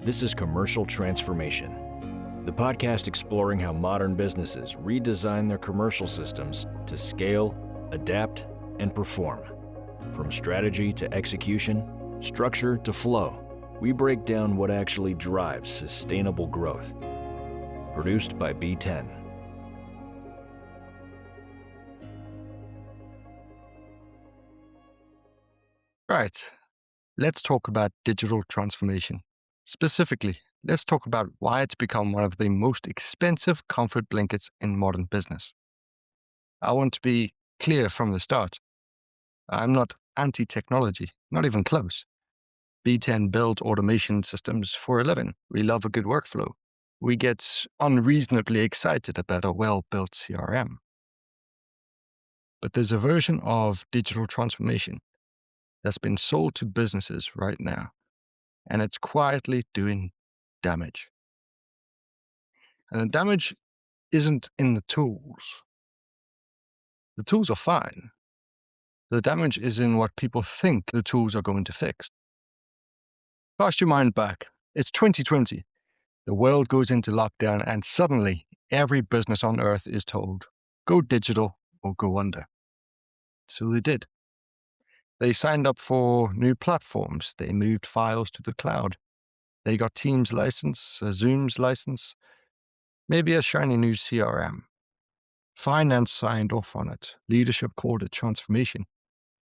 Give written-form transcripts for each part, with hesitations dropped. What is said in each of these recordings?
This is Commercial Transformation, the podcast exploring how modern businesses redesign their commercial systems to scale, adapt, and perform. From strategy to execution, structure to flow, we break down what actually drives sustainable growth. Produced by B10. Right, let's talk about digital transformation. Specifically, let's talk about why it's become one of the most expensive comfort blankets in modern business. I want to be clear from the start. I'm not anti-technology, not even close. B10 builds automation systems for a living. We love a good workflow. We get unreasonably excited about a well-built CRM. But there's a version of digital transformation that's been sold to businesses right now, and it's quietly doing damage. And the damage isn't in the tools. The tools are fine. The damage is in what people think the tools are going to fix. Cast your mind back. It's 2020. The world goes into lockdown, and suddenly every business on earth is told, go digital or go under. So they did. They signed up for new platforms. They moved files to the cloud. They got Teams license, a Zoom's license, maybe a shiny new CRM. Finance signed off on it. Leadership called it transformation.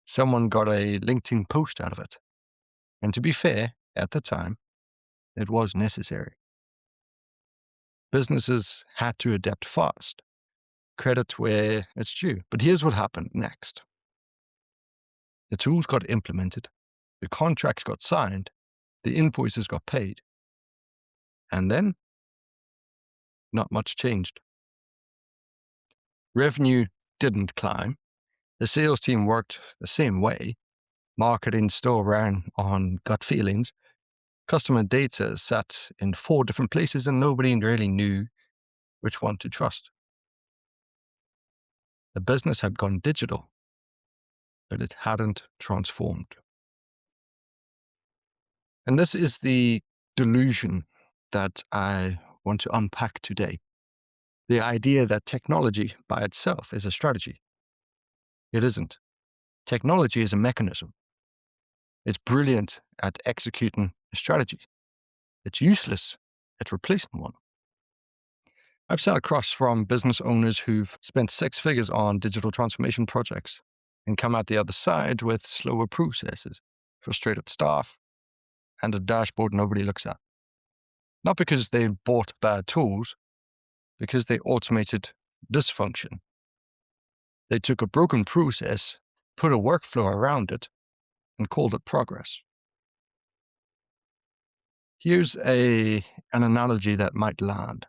Someone got a LinkedIn post out of it. And to be fair, at the time, it was necessary. Businesses had to adapt fast. Credit where it's due. But here's what happened next. The tools got implemented. The contracts got signed. The invoices got paid. And then, not much changed. Revenue didn't climb. The sales team worked the same way. Marketing still ran on gut feelings. Customer data sat in 4 different places and nobody really knew which one to trust. The business had gone digital, but it hadn't transformed. And this is the delusion that I want to unpack today. The idea that technology by itself is a strategy. It isn't. Technology is a mechanism. It's brilliant at executing a strategy. It's useless at replacing one. I've sat across from business owners who've spent 6 figures on digital transformation projects and come out the other side with slower processes, frustrated staff, and a dashboard nobody looks at. Not because they bought bad tools, because they automated dysfunction. They took a broken process, put a workflow around it, and called it progress. Here's an analogy that might land.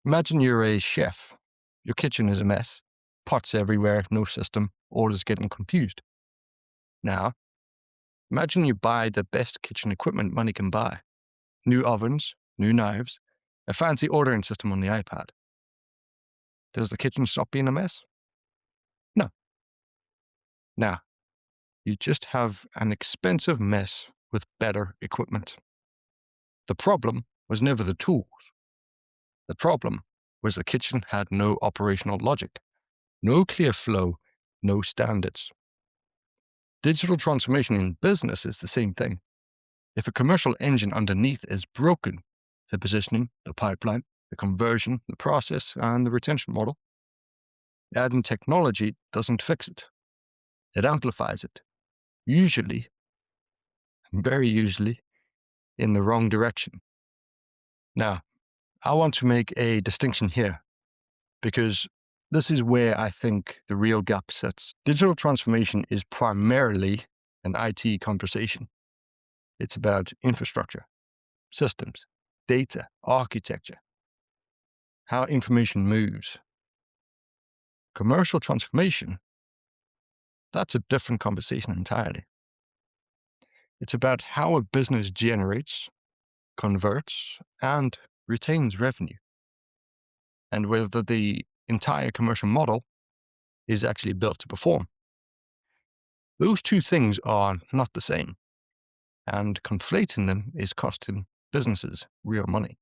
Imagine you're a chef. Your kitchen is a mess. Pots everywhere, no system, orders getting confused. Now, imagine you buy the best kitchen equipment money can buy. New ovens, new knives, a fancy ordering system on the iPad. Does the kitchen stop being a mess? No. Now, you just have an expensive mess with better equipment. The problem was never the tools. The problem was the kitchen had no operational logic, no clear flow, no standards. Digital transformation in business is the same thing. If a commercial engine underneath is broken, the positioning, the pipeline, the conversion, the process, and the retention model, adding technology doesn't fix it. It amplifies it. Usually, very usually, in the wrong direction. Now, I want to make a distinction here because this is where I think the real gap sits. Digital transformation is primarily an IT conversation. It's about infrastructure, systems, data, architecture, how information moves. Commercial transformation, that's a different conversation entirely. It's about how a business generates, converts, and retains revenue, and whether the entire commercial model is actually built to perform. Those two things are not the same, and conflating them is costing businesses real money.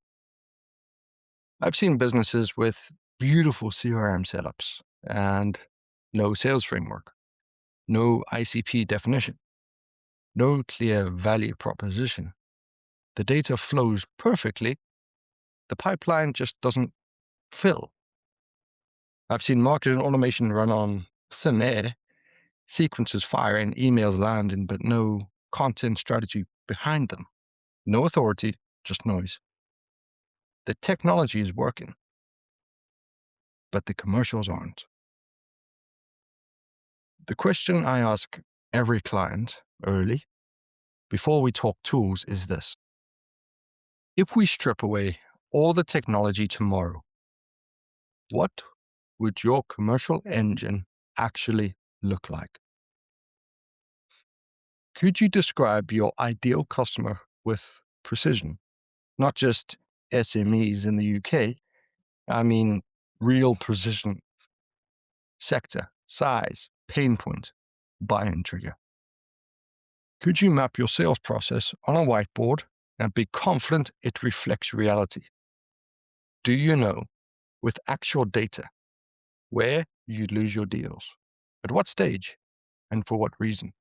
I've seen businesses with beautiful CRM setups and no sales framework, no ICP definition, no clear value proposition. The data flows perfectly. The pipeline just doesn't fill. I've seen marketing automation run on thin air, sequences firing, emails landing, but no content strategy behind them. No authority, just noise. The technology is working, but the commercials aren't. The question I ask every client early, before we talk tools, is this. If we strip away all the technology tomorrow, what would your commercial engine actually look like? Could you describe your ideal customer with precision? Not just SMEs in the UK, I mean real precision. Sector, size, pain point, buy-in trigger. Could you map your sales process on a whiteboard and be confident it reflects reality? Do you know, with actual data, where you lose your deals? At what stage? And for what reason?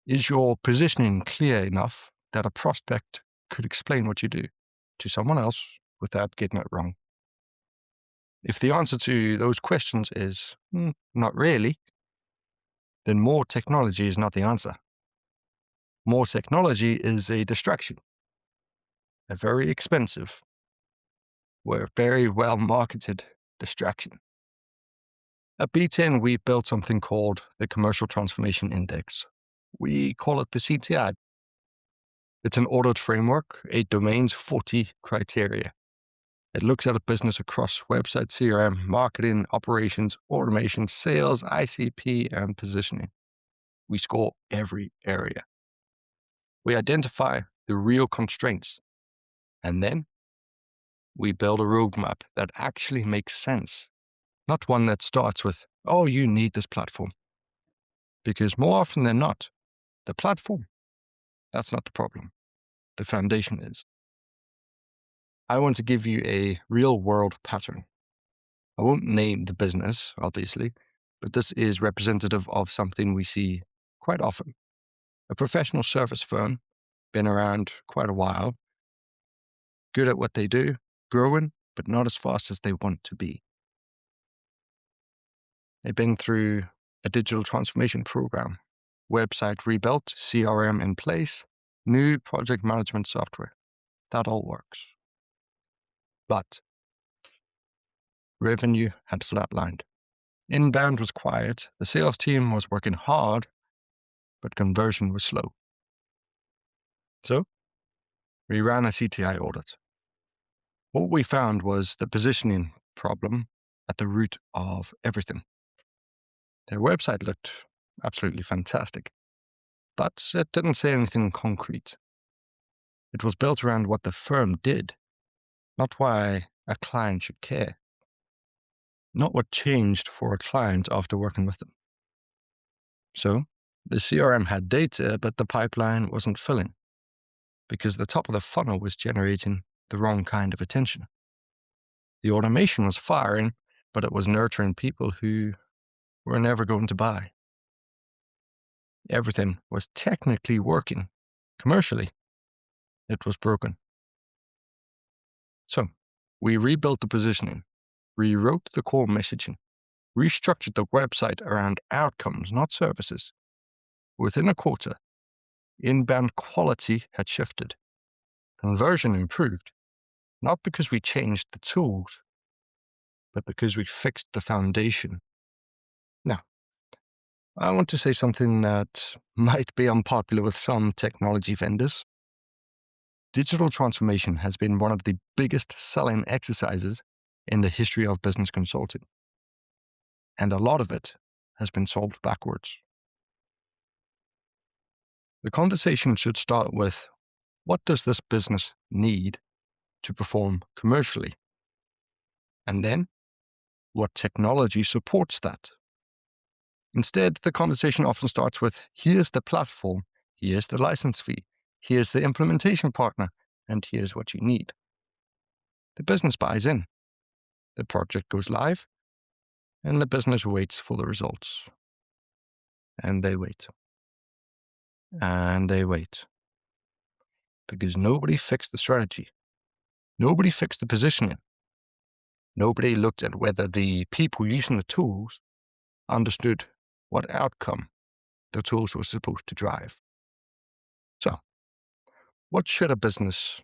Is your positioning clear enough that a prospect could explain what you do to someone else without getting it wrong? If the answer to those questions is not really, then more technology is not the answer. More technology is a distraction, a very expensive, very well marketed distraction. At B10, we built something called the Commercial Transformation Index. We call it the CTI. It's an audit framework, 8 domains, 40 criteria. It looks at a business across website, CRM, marketing, operations, automation, sales, ICP, and positioning. We score every area. We identify the real constraints, and then we build a roadmap that actually makes sense, not one that starts with, oh, you need this platform. Because more often than not, the platform, that's not the problem. The foundation is. I want to give you a real-world pattern. I won't name the business, obviously, but this is representative of something we see quite often. A professional service firm, been around quite a while, good at what they do, growing, but not as fast as they want to be. They've been through a digital transformation program, website rebuilt, CRM in place, new project management software. That all works. But revenue had flatlined. Inbound was quiet, the sales team was working hard, but conversion was slow. So, we ran a CTI audit. What we found was the positioning problem at the root of everything. Their website looked absolutely fantastic, but it didn't say anything concrete. It was built around what the firm did, not why a client should care. Not what changed for a client after working with them. So, the CRM had data, but the pipeline wasn't filling, because the top of the funnel was generating the wrong kind of attention. The automation was firing, but it was nurturing people who were never going to buy. Everything was technically working. Commercially, it was broken. So, we rebuilt the positioning, rewrote the core messaging, restructured the website around outcomes, not services. Within a quarter, inbound quality had shifted. Conversion improved, not because we changed the tools, but because we fixed the foundation. Now, I want to say something that might be unpopular with some technology vendors. Digital transformation has been one of the biggest selling exercises in the history of business consulting. And a lot of it has been solved backwards. The conversation should start with, what does this business need to perform commercially? And then, what technology supports that? Instead, the conversation often starts with, here's the platform, here's the license fee, here's the implementation partner, and here's what you need. The business buys in. The project goes live, and the business waits for the results. And they wait. And they wait. Because nobody fixed the strategy. Nobody fixed the positioning. Nobody looked at whether the people using the tools understood what outcome the tools were supposed to drive. So, what should a business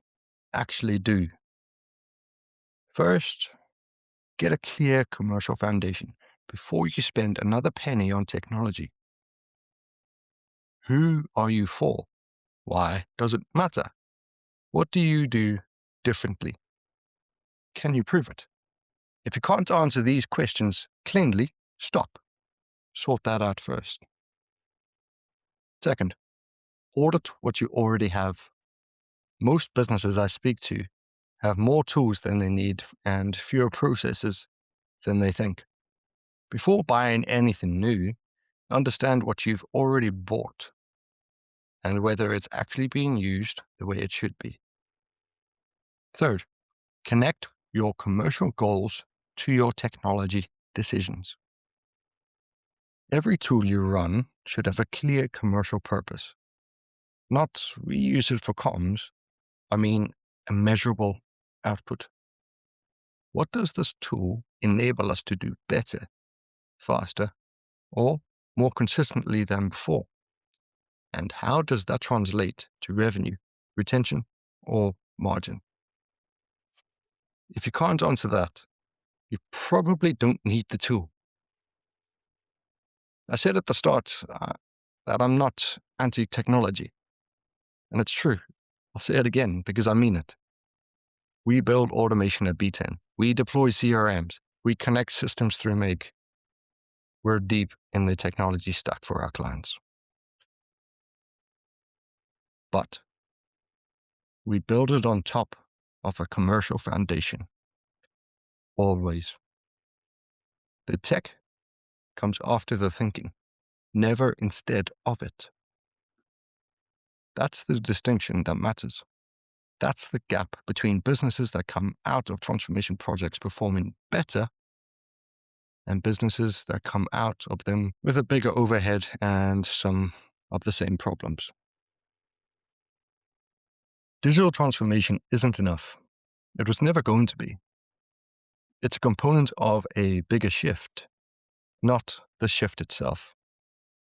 actually do? First, get a clear commercial foundation before you spend another penny on technology. Who are you for? Why does it matter? What do you do differently? Can you prove it? If you can't answer these questions cleanly, stop. Sort that out first. Second, audit what you already have. Most businesses I speak to have more tools than they need and fewer processes than they think. Before buying anything new, understand what you've already bought and whether it's actually being used the way it should be. Third, connect your commercial goals to your technology decisions. Every tool you run should have a clear commercial purpose. Not we use it for comms, I mean a measurable output. What does this tool enable us to do better, faster, or more consistently than before? And how does that translate to revenue, retention, or margin? If you can't answer that, you probably don't need the tool. I said at the start that I'm not anti-technology. And it's true. I'll say it again because I mean it. We build automation at B10. We deploy CRMs. We connect systems through Make. We're deep in the technology stack for our clients. But we build it on top of a commercial foundation. Always. The tech comes after the thinking, never instead of it. That's the distinction that matters. That's the gap between businesses that come out of transformation projects performing better and businesses that come out of them with a bigger overhead and some of the same problems. Digital transformation isn't enough. It was never going to be. It's a component of a bigger shift, not the shift itself.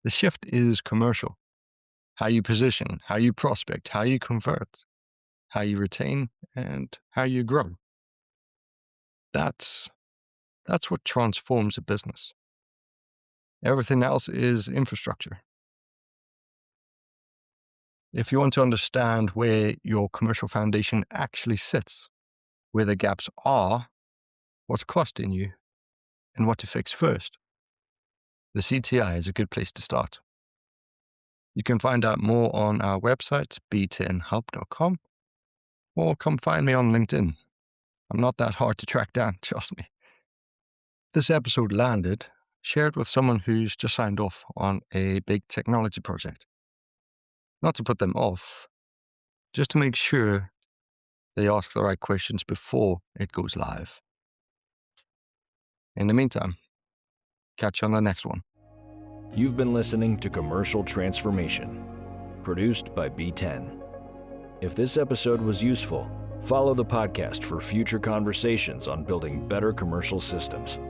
The shift is commercial. How you position, how you prospect, how you convert, how you retain, and how you grow. That's what transforms a business. Everything else is infrastructure. If you want to understand where your commercial foundation actually sits, where the gaps are, what's costing you, and what to fix first, the CTI is a good place to start. You can find out more on our website, b10hub.com, or come find me on LinkedIn. I'm not that hard to track down, trust me. This episode landed, shared with someone who's just signed off on a big technology project. Not to put them off, just to make sure they ask the right questions before it goes live. In the meantime, catch you on the next one. You've been listening to Commercial Transformation, produced by B10. If this episode was useful, follow the podcast for future conversations on building better commercial systems.